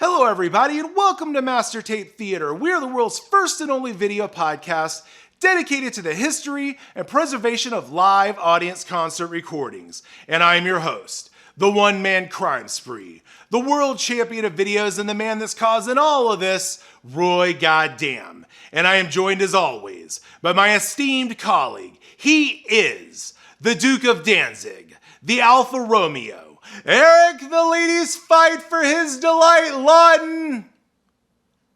Hello, everybody, and welcome to Master Tape Theater. We are the world's first and only video podcast dedicated to the history and preservation of live audience concert recordings. And I'm your host, the one-man crime spree, the world champion of videos, and the man that's causing all of this, Roy Goddamn. And I am joined, as always, by my esteemed colleague. He is the Duke of Danzig, the Alpha Romeo, Eric, the ladies fight for his delight, Lawton.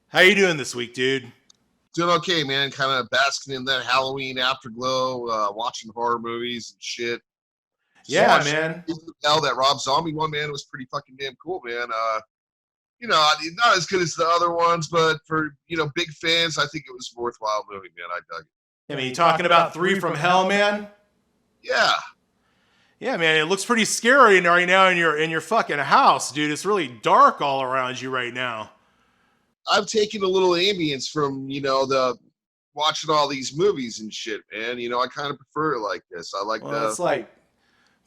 How you doing this week, dude? Doing okay, man. Kind of basking in that Halloween afterglow, watching horror movies and shit. Yeah, man. Now that Rob Zombie one, man, was pretty fucking damn cool, man. Not as good as the other ones, but for, big fans, I think it was a worthwhile movie, man. I dug it. I mean, you talking about Three from Hell, man? Yeah. Yeah, man, it looks pretty scary right now in your fucking house, dude. It's really dark all around you right now. I've taken a little ambience from, the watching all these movies and shit, man. I kind of prefer it like this. It's like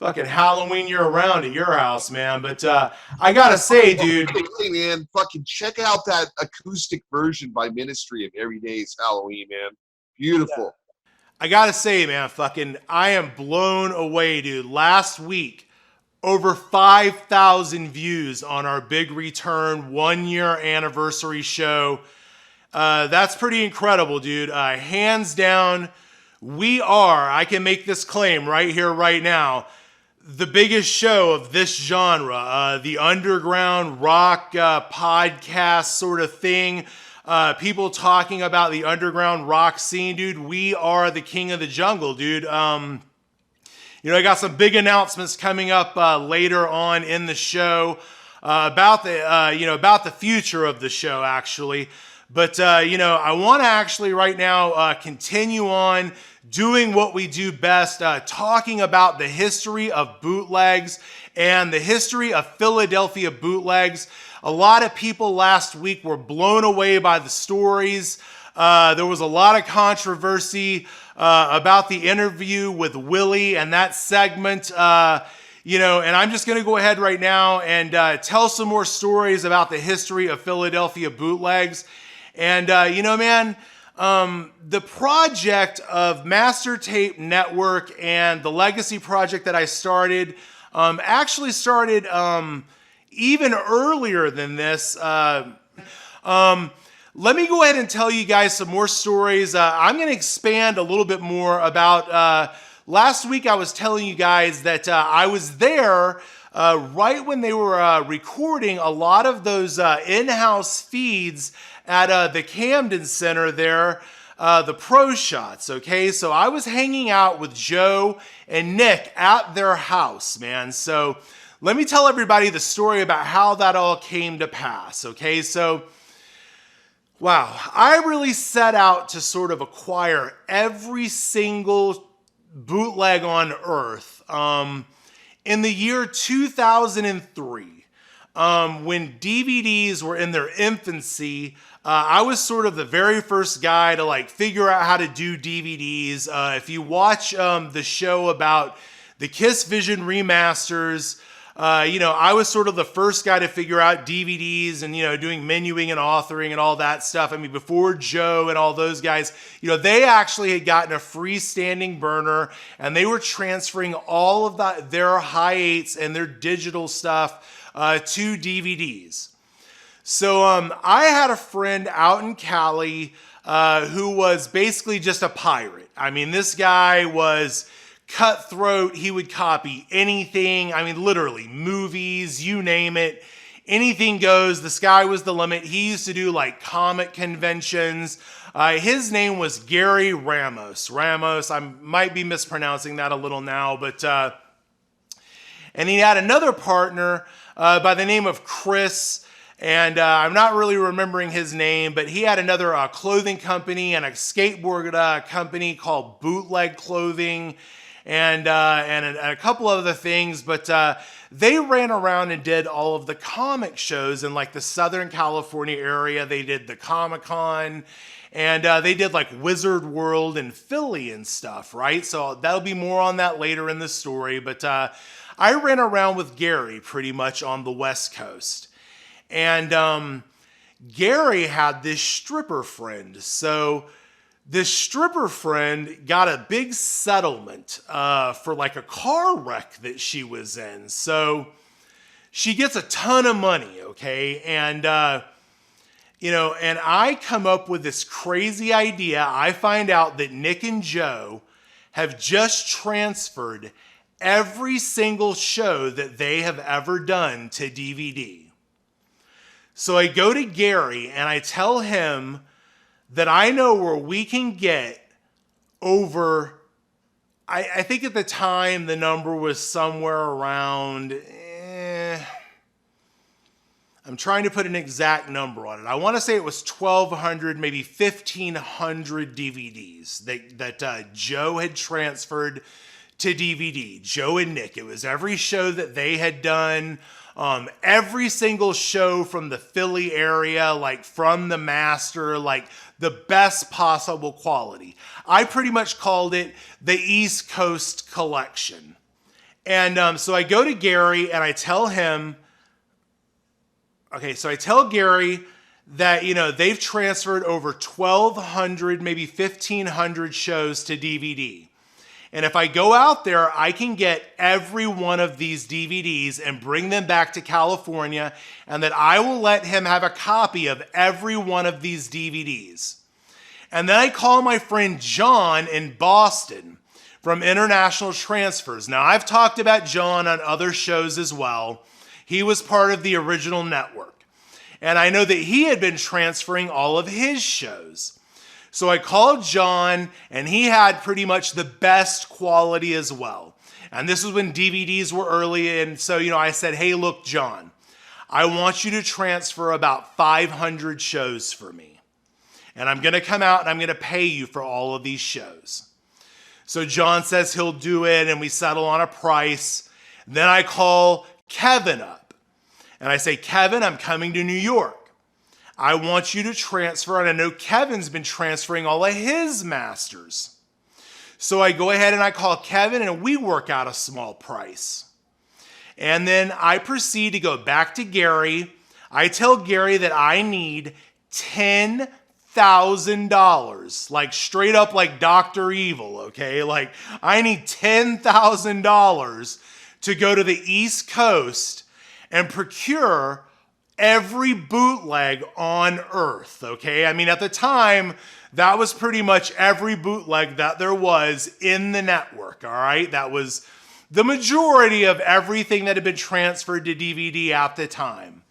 fucking Halloween year round at your house, man. But I gotta say, dude. Hey, man, fucking check out that acoustic version by Ministry of Every Day's Halloween, man. Beautiful. Yeah. I gotta say, man, I am blown away, dude. Last week, over 5,000 views on our big return 1-year anniversary show. That's pretty incredible, dude. Hands down, I can make this claim right here, right now, the biggest show of this genre, the underground rock podcast sort of thing. People talking about the underground rock scene, dude. We are the king of the jungle, dude. I got some big announcements coming up later on in the show about the future of the show, actually. But I want to actually right now continue on doing what we do best, talking about the history of bootlegs and the history of Philadelphia bootlegs. A lot of people last week were blown away by the stories. There was a lot of controversy about the interview with Willy and that segment. And I'm just going to go ahead right now and tell some more stories about the history of Philadelphia bootlegs. And, man, the project of Master Tape Network and the legacy project that I started actually started even earlier than this. Let me go ahead and tell you guys some more stories. I'm going to expand a little bit more about last week. I was telling you guys that I was there right when they were recording a lot of those in-house feeds at the Camden Center there, the Pro Shots, okay? So I was hanging out with Joe and Nick at their house, man. So let me tell everybody the story about how that all came to pass, okay? So, wow, I really set out to sort of acquire every single bootleg on Earth in the year 2003. When DVDs were in their infancy, I was sort of the very first guy to figure out how to do DVDs. If you watch the show about the Kiss Vision remasters, I was sort of the first guy to figure out DVDs and, doing menuing and authoring and all that stuff. I mean, before Joe and all those guys, they actually had gotten a freestanding burner and they were transferring all of their high eights and their digital stuff to DVDs. So I had a friend out in Cali who was basically just a pirate. I mean, this guy was cutthroat. He would copy anything. I mean, literally movies, you name it, anything goes. The sky was the limit. He used to do comic conventions. His name was Gary Ramos. I might be mispronouncing that a little now, but and he had another partner by the name of Chris. And I'm not really remembering his name, but he had another clothing company and a skateboard company called Bootleg Clothing. And a couple other things, but they ran around and did all of the comic shows in the Southern California area. They did the Comic-Con, and they did Wizard World in Philly and stuff, right? So that'll be more on that later in the story, but I ran around with Gary pretty much on the West Coast. And Gary had this stripper friend. So this stripper friend got a big settlement for like a car wreck that she was in. So she gets a ton of money, okay? And, and I come up with this crazy idea. I find out that Nick and Joe have just transferred every single show that they have ever done to DVD. So I go to Gary and I tell him that I know where we can get over, I think at the time the number was somewhere around, I'm trying to put an exact number on it. I want to say it was 1,200, maybe 1,500 DVDs that Joe had transferred to DVD. Joe and Nick. It was every show that they had done. Every single show from the Philly area, like from the master, like the best possible quality. I pretty much called it the East Coast Collection. And so I go to Gary and I tell him, I tell Gary that, they've transferred over 1,200, maybe 1,500 shows to DVD. And if I go out there, I can get every one of these DVDs and bring them back to California, and that I will let him have a copy of every one of these DVDs. And then I call my friend John in Boston from International Transfers. Now, I've talked about John on other shows as well. He was part of the original network. And I know that he had been transferring all of his shows. So I called John, and he had pretty much the best quality as well. And this was when DVDs were early. And so, I said, hey, look, John, I want you to transfer about 500 shows for me. And I'm going to come out and I'm going to pay you for all of these shows. So John says he'll do it, and we settle on a price. Then I call Kevin up, and I say, Kevin, I'm coming to New York. I want you to transfer, and I know Kevin's been transferring all of his masters. So I go ahead and I call Kevin, and we work out a small price. And then I proceed to go back to Gary. I tell Gary that I need $10,000, like straight up like Dr. Evil, okay? Like I need $10,000 to go to the East Coast and procure every bootleg on earth, okay? I mean, at the time, that was pretty much every bootleg that there was in the network, all right? That was the majority of everything that had been transferred to DVD at the time.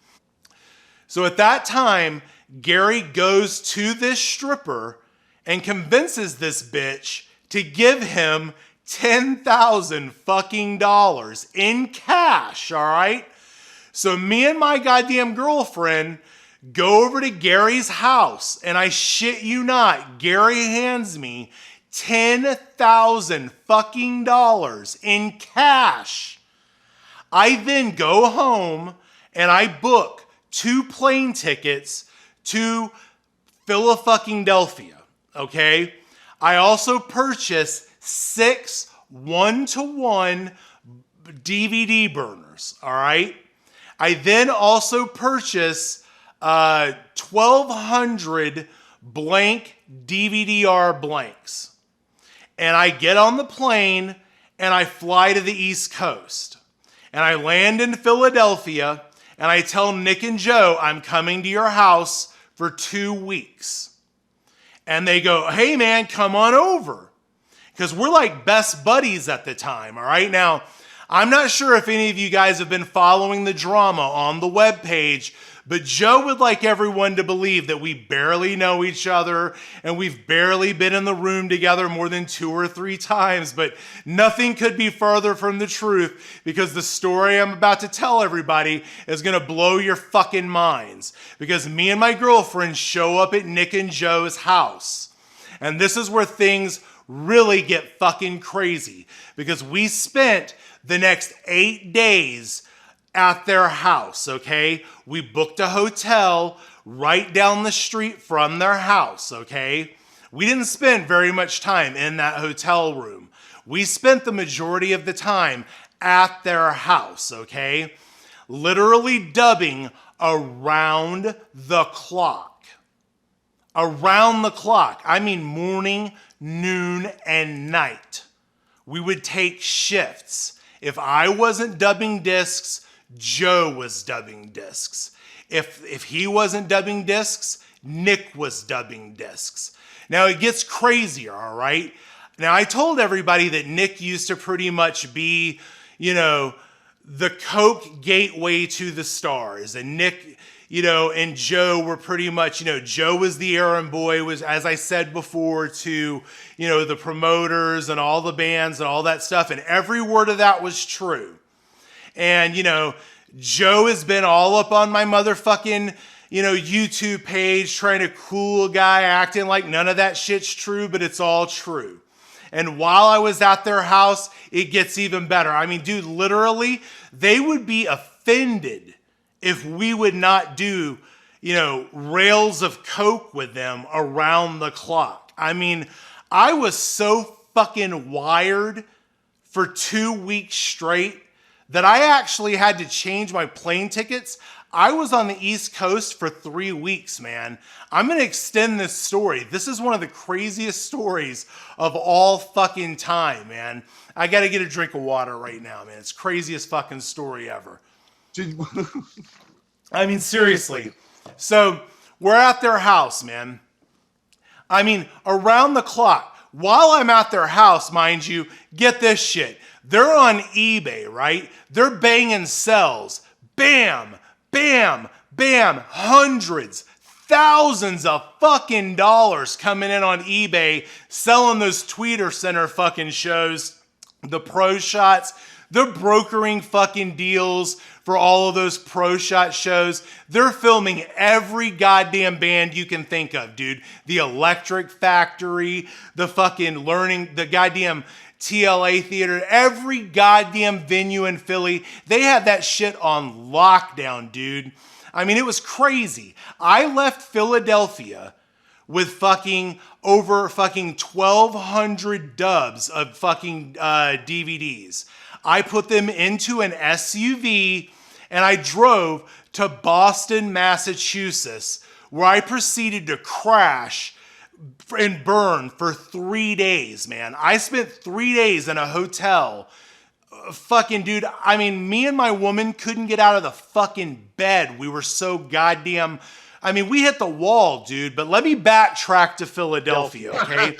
So at that time, Gary goes to this stripper and convinces this bitch to give him $10,000 fucking dollars in cash, all right? So me and my goddamn girlfriend go over to Gary's house, and I shit you not, Gary hands me $10,000 fucking dollars in cash. I then go home and I book 2 plane tickets to Philadelphia, okay? I also purchase 6 1-to-1 DVD burners, all right? I then also purchase 1,200 blank DVD-R blanks. And I get on the plane and I fly to the East Coast. And I land in Philadelphia and I tell Nick and Joe, I'm coming to your house for 2 weeks. And they go, hey man, come on over. Because we're like best buddies at the time, all right? Now, I'm not sure if any of you guys have been following the drama on the webpage, but Joe would like everyone to believe that we barely know each other and we've barely been in the room together more than 2 or 3 times, but nothing could be further from the truth, because the story I'm about to tell everybody is going to blow your fucking minds, because me and my girlfriend show up at Nick and Joe's house. And this is where things really get fucking crazy, because we spent the next 8 days at their house, okay? We booked a hotel right down the street from their house, okay? We didn't spend very much time in that hotel room. We spent the majority of the time at their house, okay? Literally dubbing around the clock. Around the clock. I mean morning, noon, and night. We would take shifts. If I wasn't dubbing discs, Joe was dubbing discs. If he wasn't dubbing discs, Nick was dubbing discs. Now it gets crazier, all right? Now I told everybody that Nick used to pretty much be, the Coke gateway to the stars. And Nick, and Joe were pretty much, Joe was the errand boy, was, as I said before, to, the promoters and all the bands and all that stuff. And every word of that was true. And, Joe has been all up on my motherfucking, YouTube page trying to cool a guy, acting like none of that shit's true, but it's all true. And while I was at their house, it gets even better. I mean, dude, literally, they would be offended if we would not do, rails of Coke with them around the clock. I mean, I was so fucking wired for 2 weeks straight that I actually had to change my plane tickets. I was on the East Coast for 3 weeks, man. I'm going to extend this story. This is one of the craziest stories of all fucking time, man. I got to get a drink of water right now, man. It's craziest fucking story ever. I mean, seriously. So we're at their house, man. I mean, around the clock. While I'm at their house, mind you, get this shit. They're on eBay, right? They're banging cells. Bam, bam, bam. Hundreds, thousands of fucking dollars coming in on eBay, selling those Tweeter Center fucking shows, the pro shots. They're brokering fucking deals for all of those pro shot shows. They're filming every goddamn band you can think of, dude. The Electric Factory, the fucking the goddamn TLA Theater, every goddamn venue in Philly. They had that shit on lockdown, dude. I mean, it was crazy. I left Philadelphia with fucking over fucking 1,200 dubs of fucking DVDs. I put them into an SUV and I drove to Boston, Massachusetts, where I proceeded to crash and burn for 3 days, man. I spent 3 days in a hotel. Fucking dude, I mean, me and my woman couldn't get out of the fucking bed. We were so goddamn, I mean, we hit the wall, dude. But let me backtrack to Philadelphia, okay?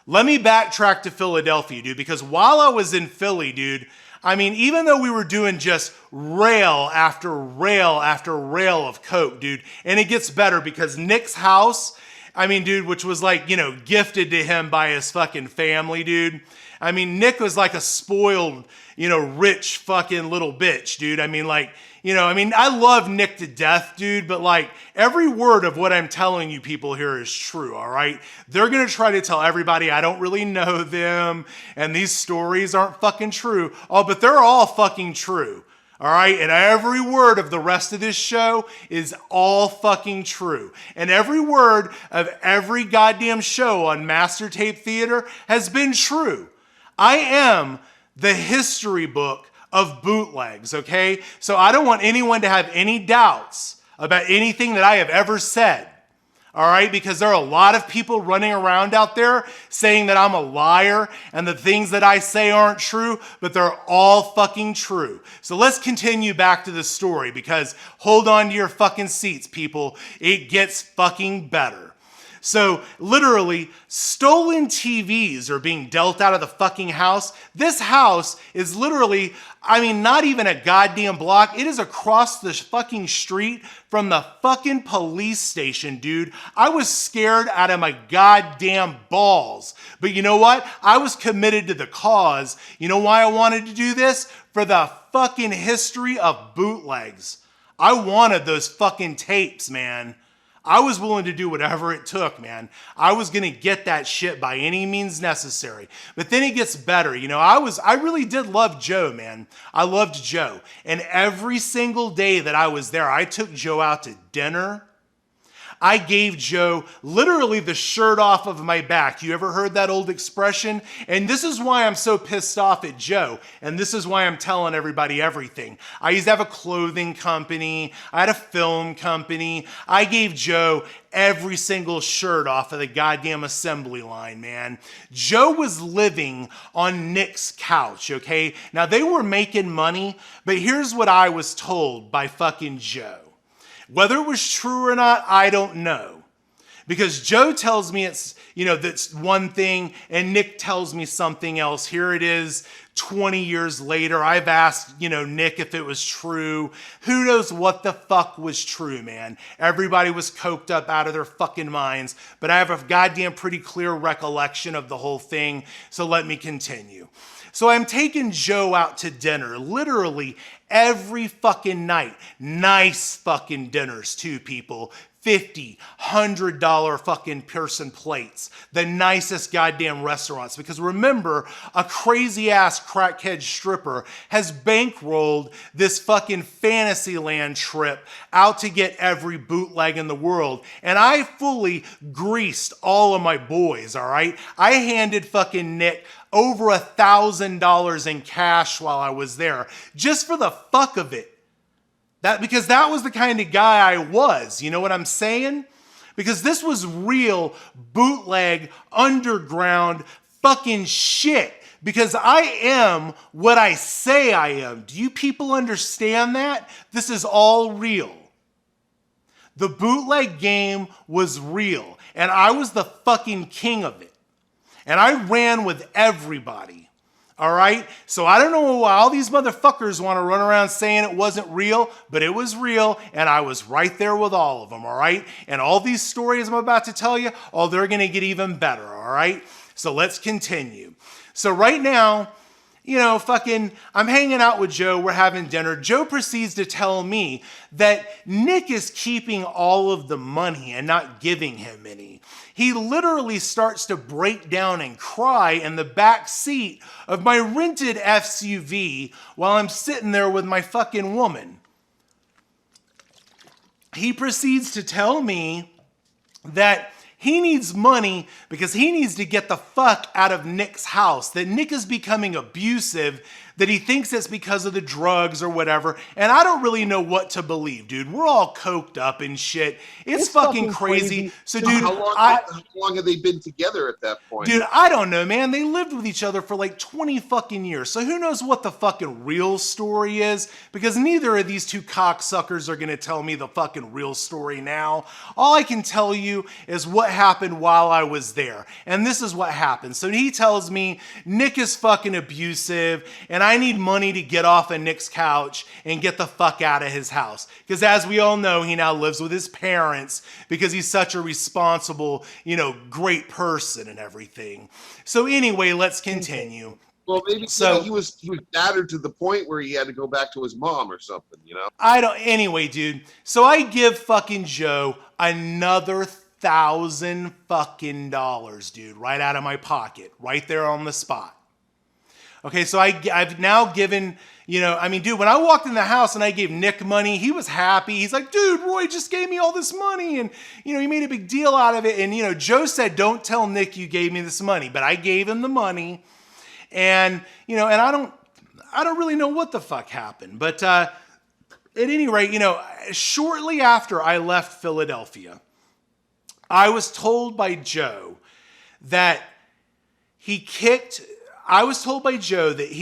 Let me backtrack to Philadelphia, dude, because while I was in Philly, dude, I mean, even though we were doing just rail after rail after rail of Coke, dude, and it gets better because Nick's house, I mean, dude, which was like, gifted to him by his fucking family, dude. I mean, Nick was like a spoiled, rich fucking little bitch, dude. I mean, like, I love Nick to death, dude, but like every word of what I'm telling you people here is true, all right? They're going to try to tell everybody I don't really know them and these stories aren't fucking true. Oh, but they're all fucking true. All right, and every word of the rest of this show is all fucking true. And every word of every goddamn show on Master Tape Theater has been true. I am the history book of bootlegs, okay? So I don't want anyone to have any doubts about anything that I have ever said. All right, because there are a lot of people running around out there saying that I'm a liar and the things that I say aren't true, but they're all fucking true. So let's continue back to the story because hold on to your fucking seats, people. It gets fucking better. So literally, stolen TVs are being dealt out of the fucking house. This house is literally, I mean, not even a goddamn block. It is across the fucking street from the fucking police station, dude. I was scared out of my goddamn balls. But you know what? I was committed to the cause. You know why I wanted to do this? For the fucking history of bootlegs. I wanted those fucking tapes, man. I was willing to do whatever it took, man. I was going to get that shit by any means necessary. But then it gets better. I really did love Joe, man. I loved Joe. And every single day that I was there, I took Joe out to dinner. I gave Joe literally the shirt off of my back. You ever heard that old expression? And this is why I'm so pissed off at Joe. And this is why I'm telling everybody everything. I used to have a clothing company. I had a film company. I gave Joe every single shirt off of the goddamn assembly line, man. Joe was living on Nick's couch, okay? Now, they were making money, but here's what I was told by fucking Joe. Whether it was true or not, I don't know. Because Joe tells me it's, that's one thing, and Nick tells me something else. Here it is, 20 years later. I've asked, Nick if it was true. Who knows what the fuck was true, man? Everybody was coked up out of their fucking minds, but I have a goddamn pretty clear recollection of the whole thing, so let me continue. So I'm taking Joe out to dinner, literally every fucking night. Nice fucking dinners too, people. $50, $100 fucking person plates. The nicest goddamn restaurants. Because remember, a crazy ass crackhead stripper has bankrolled this fucking Fantasyland trip out to get every bootleg in the world. And I fully greased all of my boys, all right? I handed fucking Nick over $1,000 in cash while I was there, just for the fuck of it. Because that was the kind of guy I was, you know what I'm saying? Because this was real bootleg, underground fucking shit. Because I am what I say I am. Do you people understand that? This is all real. The bootleg game was real, and I was the fucking king of it. And I ran with everybody. All right? So I don't know why all these motherfuckers want to run around saying it wasn't real, but it was real, and I was right there with all of them, all right? And all these stories I'm about to tell you, they're going to get even better, all right? So let's continue. So right now, I'm hanging out with Joe. We're having dinner. Joe proceeds to tell me that Nick is keeping all of the money and not giving him any. He literally starts to break down and cry in the back seat of my rented SUV while I'm sitting there with my fucking woman. He proceeds to tell me that he needs money because he needs to get the fuck out of Nick's house, that Nick is becoming abusive, that he thinks it's because of the drugs or whatever. And I don't really know what to believe, dude. We're all coked up and shit. It's fucking crazy. So, dude, how long have they been together at that point? Dude, I don't know, man. They lived with each other for like 20 fucking years. So who knows what the fucking real story is? Because neither of these two cocksuckers are going to tell me the fucking real story now. All I can tell you is what happened while I was there. And this is what happened. So he tells me Nick is fucking abusive and I need money to get off of Nick's couch and get the fuck out of his house. Because as we all know, he now lives with his parents because he's such a responsible, great person and everything. So anyway, let's continue. Well, maybe he was battered to the point where he had to go back to his mom or something, Anyway, dude. So I give fucking Joe another $1,000 fucking dollars, dude, right out of my pocket, right there on the spot. Okay, so I've now given, dude, when I walked in the house and I gave Nick money, he was happy. He's like, dude, Roy just gave me all this money. And, he made a big deal out of it. And, Joe said, don't tell Nick you gave me this money. But I gave him the money. And, and I don't really know what the fuck happened. But at any rate, shortly after I left Philadelphia, I was told by Joe that he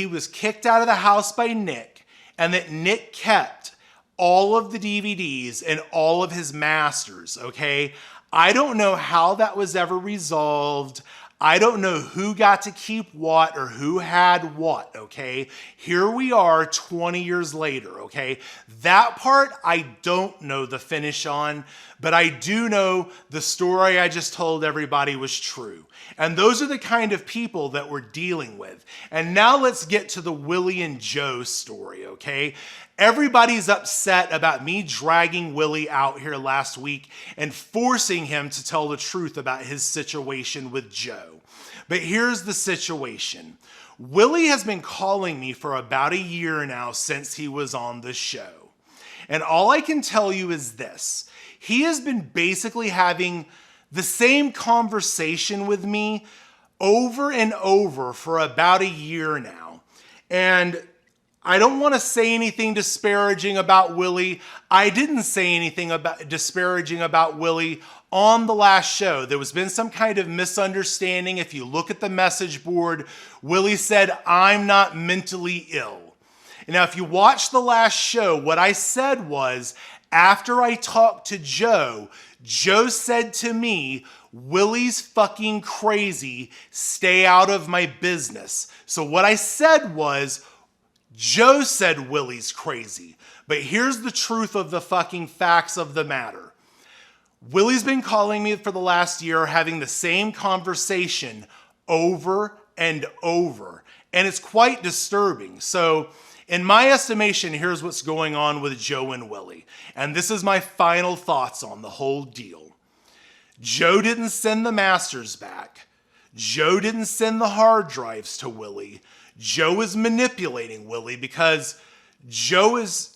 was kicked out of the house by Nick and that Nick kept all of the DVDs and all of his masters, okay? I don't know how that was ever resolved. I don't know who got to keep what or who had what, okay? Here we are 20 years later, okay? That part I don't know the finish on, but I do know the story I just told everybody was true. And those are the kind of people that we're dealing with. And now let's get to the Willy and Joe story, okay? Everybody's upset about me dragging Willy out here last week and forcing him to tell the truth about his situation with Joe. But here's the situation. Willy has been calling me for about a year now since he was on the show. And all I can tell you is this. he has been basically having the same conversation with me over and over for about a year now. And I don't want to say anything disparaging about Willy. I didn't say anything about disparaging about Willy on the last show. There was been some kind of misunderstanding. If you look at the message board, Willy said, "I'm not mentally ill." Now, if you watch the last show, what I said was, after I talked to Joe, Joe said to me, "Willy's fucking crazy. Stay out of my business." So what I said was, Joe said Willy's crazy. But here's the truth of the fucking facts of the matter. Willy's been calling me for the last year, having the same conversation over and over. And it's quite disturbing. So in my estimation, here's what's going on with Joe and Willy. And this is my final thoughts on the whole deal. Joe didn't send the masters back. Joe didn't send the hard drives to Willy. Joe is manipulating Willy because Joe is,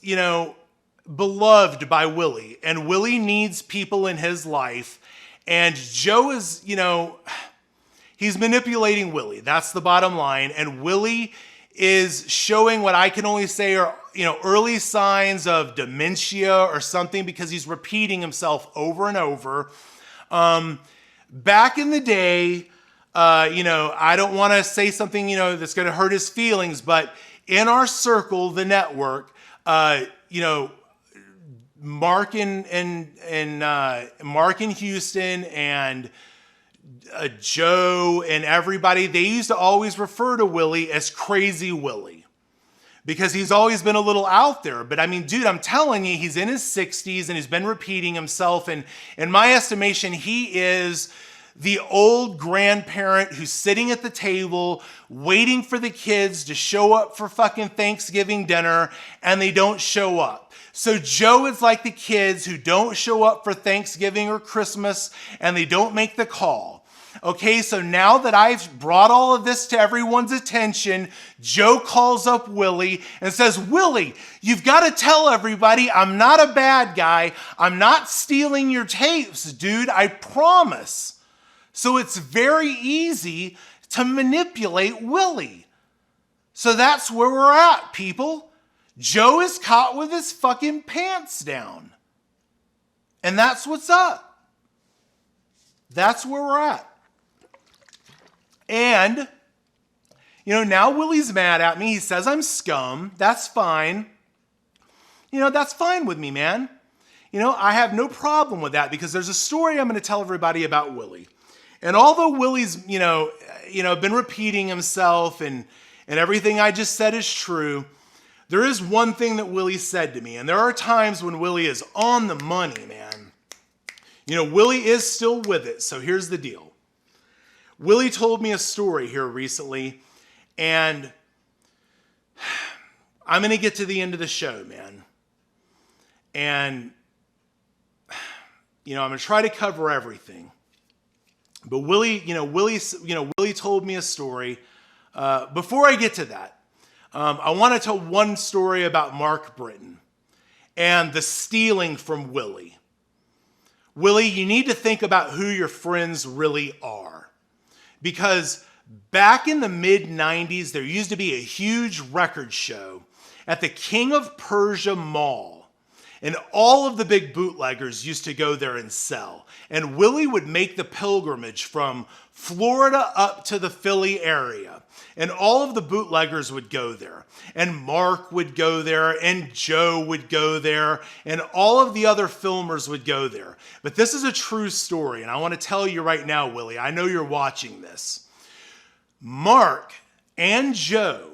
beloved by Willy, and Willy needs people in his life. And Joe is, he's manipulating Willy. That's the bottom line. And Willy is showing what I can only say are, early signs of dementia or something, because he's repeating himself over and over. Back in the day, I don't want to say something, that's going to hurt his feelings, but in our circle, the network, Mark in Houston and Joe and everybody, they used to always refer to Willy as Crazy Willy because he's always been a little out there. But I mean, dude, I'm telling you, he's in his 60s and he's been repeating himself. And in my estimation, he is the old grandparent who's sitting at the table waiting for the kids to show up for fucking Thanksgiving dinner, and they don't show up. So Joe is like the kids who don't show up for Thanksgiving or Christmas, and they don't make the call. Okay, so now that I've brought all of this to everyone's attention, Joe calls up Willy and says, "Willy, you've got to tell everybody I'm not a bad guy. I'm not stealing your tapes, dude. I promise." So it's very easy to manipulate Willy. So that's where we're at, people. Joe is caught with his fucking pants down. And that's what's up. That's where we're at. And, now Willy's mad at me. He says I'm scum. That's fine. That's fine with me, man. I have no problem with that, because there's a story I'm going to tell everybody about Willy. And although Willy's, been repeating himself and everything I just said is true, there is one thing that Willy said to me. And there are times when Willy is on the money, man. Willy is still with it. So here's the deal. Willy told me a story here recently, and I'm going to get to the end of the show, man. And, I'm going to try to cover everything. But Willy told me a story. Before I get to that, I want to tell one story about Mark Britton and the stealing from Willy. Willy, you need to think about who your friends really are. Because back in the mid-90s, there used to be a huge record show at the King of Persia Mall. And all of the big bootleggers used to go there and sell. And Willy would make the pilgrimage from Florida up to the Philly area. And all of the bootleggers would go there. And Mark would go there. And Joe would go there. And all of the other filmers would go there. But this is a true story. And I want to tell you right now, Willy, I know you're watching this. Mark and Joe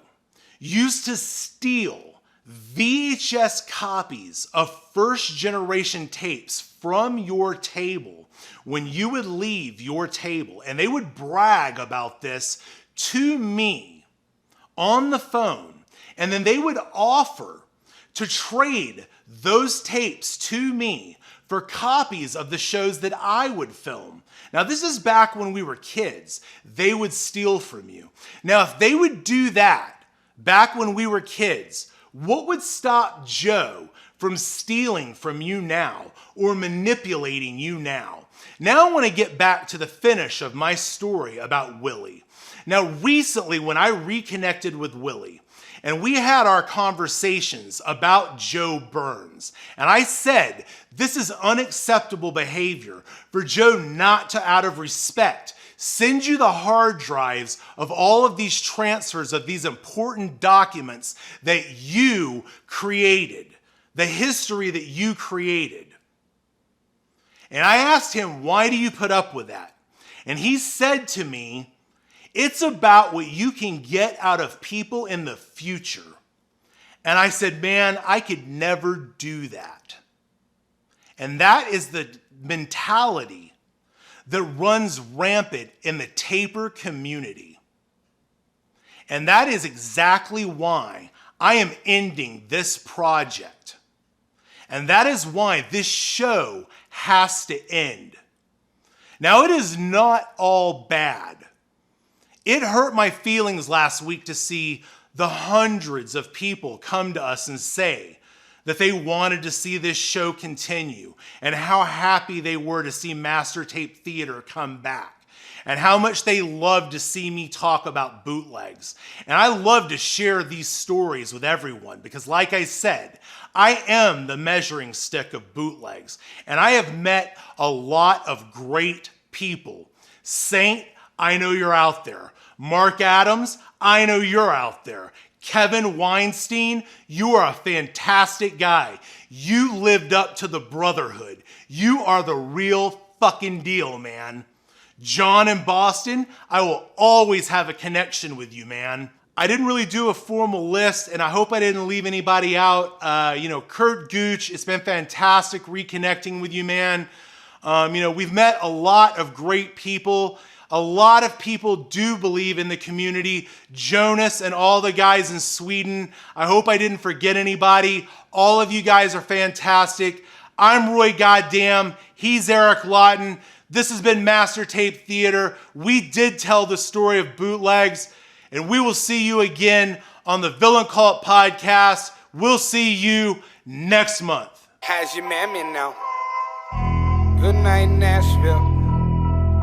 used to steal VHS copies of first generation tapes from your table when you would leave your table. And they would brag about this to me on the phone. And then they would offer to trade those tapes to me for copies of the shows that I would film. Now, this is back when we were kids. They would steal from you. Now, if they would do that back when we were kids, what would stop Joe from stealing from you now or manipulating you now. Now I want to get back to the finish of my story about Willy. Now recently when I reconnected with Willy, and we had our conversations about Joe Burns. And I said, this is unacceptable behavior for Joe not to, out of respect, send you the hard drives of all of these transfers of these important documents that you created, the history that you created. And I asked him, why do you put up with that? And he said to me, it's about what you can get out of people in the future. And I said, man, I could never do that. And that is the mentality that runs rampant in the taper community. And that is exactly why I am ending this project. And that is why this show has to end. Now, it is not all bad. It hurt my feelings last week to see the hundreds of people come to us and say that they wanted to see this show continue and how happy they were to see Master Tape Theater come back and how much they loved to see me talk about bootlegs. And I love to share these stories with everyone because, like I said, I am the measuring stick of bootlegs, and I have met a lot of great people. Saint, I know you're out there. Mark Adams, I know you're out there. Kevin Weinstein, you are a fantastic guy. You lived up to the brotherhood. You are the real fucking deal, man. John in Boston, I will always have a connection with you, man. I didn't really do a formal list, and I hope I didn't leave anybody out. Kurt Gooch, it's been fantastic reconnecting with you, man. We've met a lot of great people. A lot of people do believe in the community. Jonas and all the guys in Sweden. I hope I didn't forget anybody. All of you guys are fantastic. I'm Roy Goddamn. He's Eric Lawton. This has been Master Tape Theater. We did tell the story of bootlegs, and we will see you again on the Villain Cult podcast. We'll see you next month. How's your man in now? Good night, Nashville.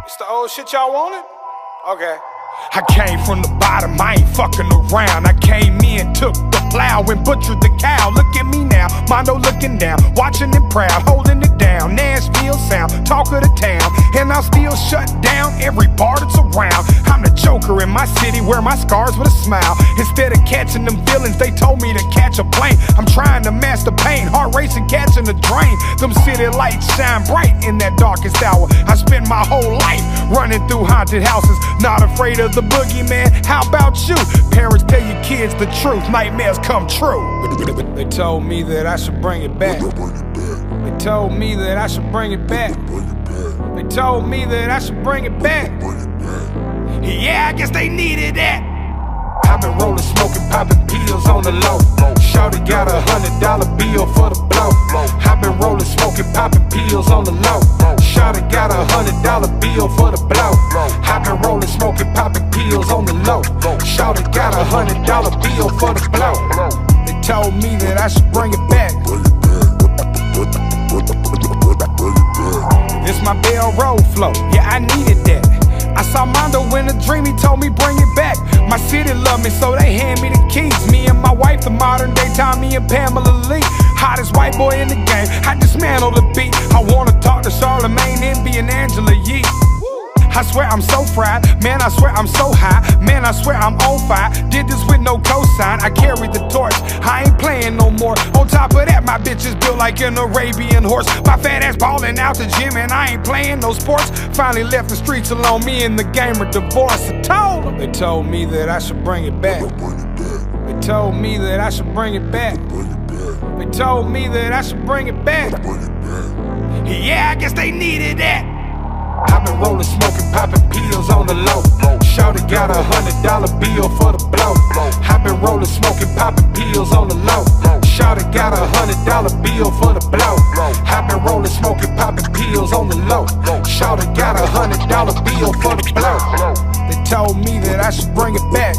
It's the old shit y'all wanted? Okay. I came from the bottom, I ain't fucking around. I came in, took the plow and butchered the cow. Look at me now, Mondo looking down, watching it proud, holding it down. Nashville sound, talk of the town, and I'll still shut down every bar that's around. I'm the Joker in my city, wear my scars with a smile. Instead of catching them villains, they told me to catch a plane. I'm trying to master pain, heart racing, catching the drain. Them city lights shine bright in that darkest hour. I spent my whole life running through haunted houses, not afraid of the boogeyman. How about you? Parents, tell your kids the truth, nightmares come true. They told me that I should bring it back. They told me that I should bring it back. They told me that I should bring it back. Yeah, I guess they needed that. I've been rolling, smoking, popping pills on the low. Shawty got $100 bill for the blow. I've been rolling, smoking, popping pills on the low. Shawty got $100 bill for the blow. I've been rolling, smoking, popping pills on the low. Shawty got $100 bill for the blow. They told me that I should bring it back. This my Bell Road flow, yeah, I needed that. I saw Mondo in a dream, he told me bring it back. My city love me, so they hand me the keys. Me and my wife, the modern day Tommy and Pamela Lee. Hottest white boy in the game, I dismantle the beat. I wanna talk to Charlamagne, Envy, and Angela Yee. I swear I'm so fried, man, I swear I'm so high. Man, I swear I'm on fire, did this with no cosign. I carry the torch, I ain't playing no more. On top of that, my bitch is built like an Arabian horse. My fat ass ballin' out the gym and I ain't playing no sports. Finally left the streets alone, me and the game are divorced. I told them. They told me that I should bring it back. They told me that I should bring it back. They told me that I should bring it back. Yeah, I guess they needed that. I've been rolling, smoking, popping pills on the low. Shawty got $100 bill for the blow. I've been rolling, smoking, popping pills on the low. Shawty got $100 bill for the blow. I've been rolling, smoking, popping pills on the low. Shawty got $100 bill for the blow. They told me that I should bring it back.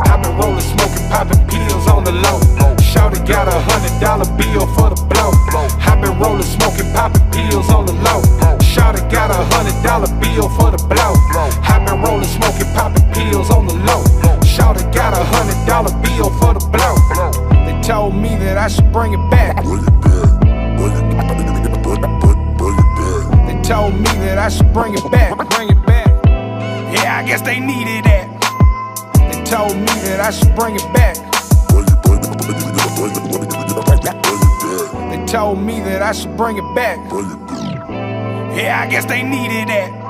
I've been rolling, smoking, popping pills on I should bring it back. Bring it back. Yeah, I guess they needed that. They told me that I should bring it back. They told me that I should bring it back. Yeah, I guess they needed that.